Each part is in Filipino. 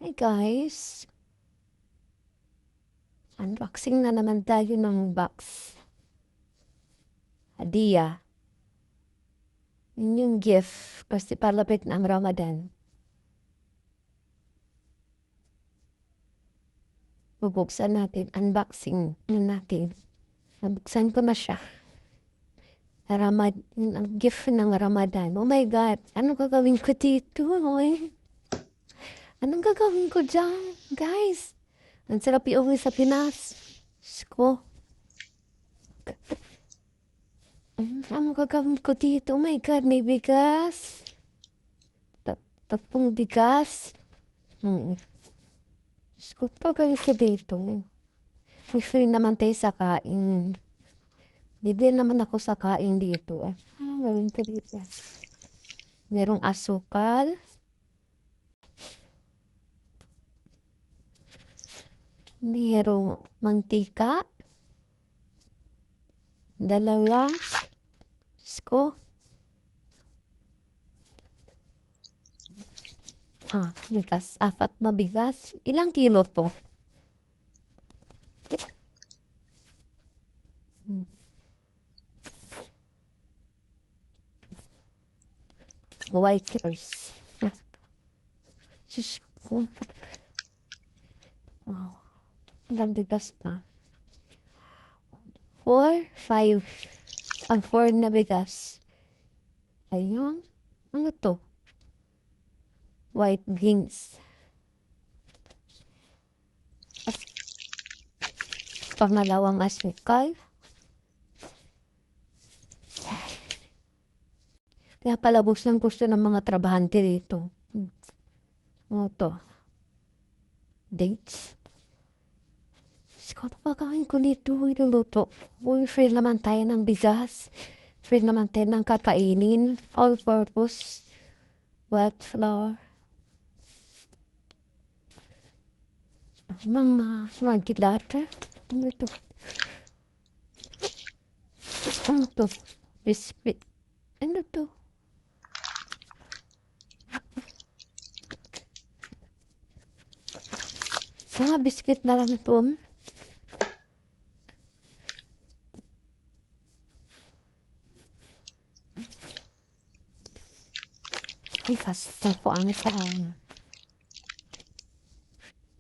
Hi guys! Unboxing na naman tayo ng box. Hadiah. Yun yung gift kasi palapit na ang Ramadan. Bubuksan natin. Unboxing na natin. Nabuksan ko na siya. Ang gift ng Ramadan. Oh my God! Anong gagawin ko dito? Anong gagawin ko dyan? Guys! Ang sarap iuwi sa Pinas. Sko. Anong gagawin ko dito? Oh my God, may bigas. Tapong bigas. Sko, gagawin ko dito. May free naman tayo sa kain. Bibili naman ako sa kain dito. Anong gawin ko dito? Merong asukal. Merong mantika. Dalawa. Sko. Bigas. 4 na bigas. Ilang kilo to? White rice. Diyos ko. Wow. Ilang bigas na? 4, 5. Ang 4 na bigas. Ayun. Ano to? White beans. Pangalawang asukal. Kaya palabos ng gusto ng mga trabahante dito. Ano to? Dates. Ikaw na pagkain ko dito, iluluto. Uy, free naman tayo ng bigas. Free naman tayo ng kakainin. All purpose. Wet flour. Mga gilata. Ano to? Ano to? Biscuit. Ano to? Mga biscuit na lang ito. Ay, pasta po ang isang.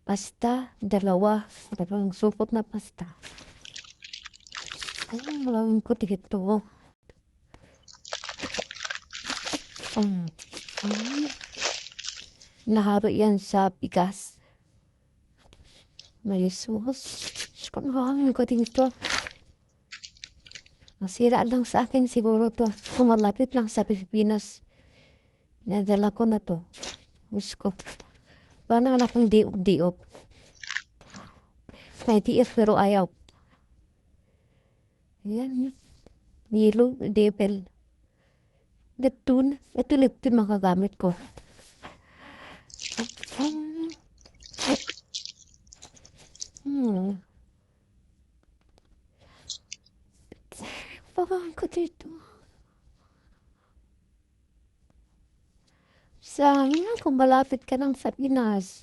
Pasta, dalawang supot na pasta. Ay, malawin ko dito. Naharo yan sa bigas. May sauce. Kung nakawin ko dito. Masira lang sa akin siguro to. Kung malapit lang sa Pilipinas. Nadala ko na to. Gusto ko. Parang wala kang diop-diop. May tiis pero ayaw. Ayan. Nilo, depel. Leptun. Ito leptun makagamit ko. Pagkain ko dito. Sayang kung malapit ka lang sa Pinas.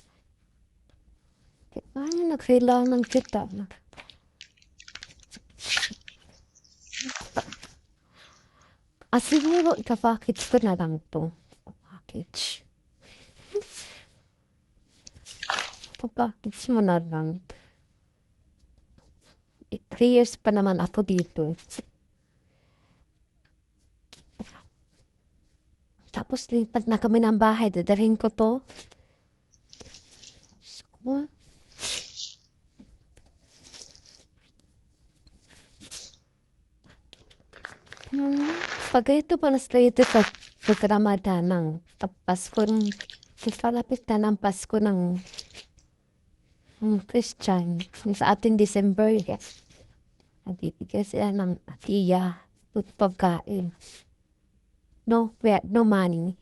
Kaya nagkailangan kita. Siguro ika-package ko na lang to. Package. Package mo na lang. 3 years pa naman ako dito. Tapos lipat na kami ng bahay. Dadalhin ko to. So, pag ito pa na-straight sa Ramadan ng Pasko ng kalapit na ng Pasko ng Christian sa ating December nagbibigay sila ng atiya at pagkain. No money.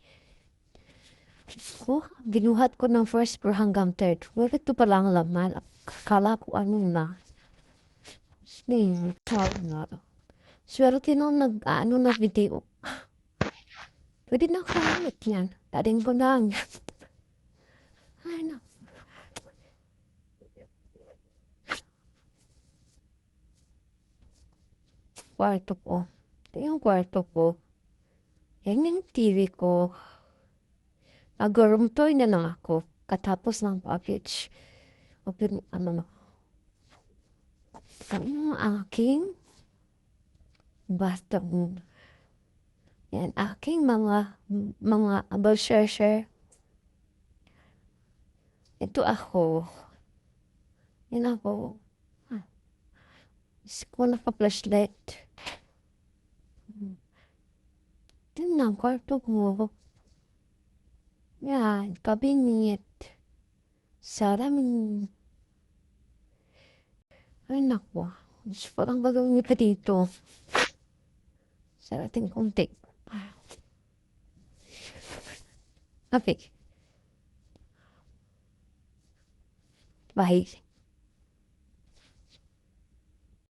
Ginuhat ko ng first floor hanggang third floor. Ito pa lang laman. Akala ko ano na. Swerte nung na video. Pwede na kamit yan. Dating ko lang. Ay na. kwarto ko. Ito yung kwarto ko. Yan yung TV ko. Nag-room tour na lang ako. Katapos ng package. Open, ano, ang aking bathroom. Yan, aking mga abasheshe. Ito ako. Yan ako. Ko naka-flashlight. Yan ang kwarto ko. Yan, kabinet. Salamin. Ay, naku. Parang gagawin niyo pa dito. Sa ating konti. Okay. Bye.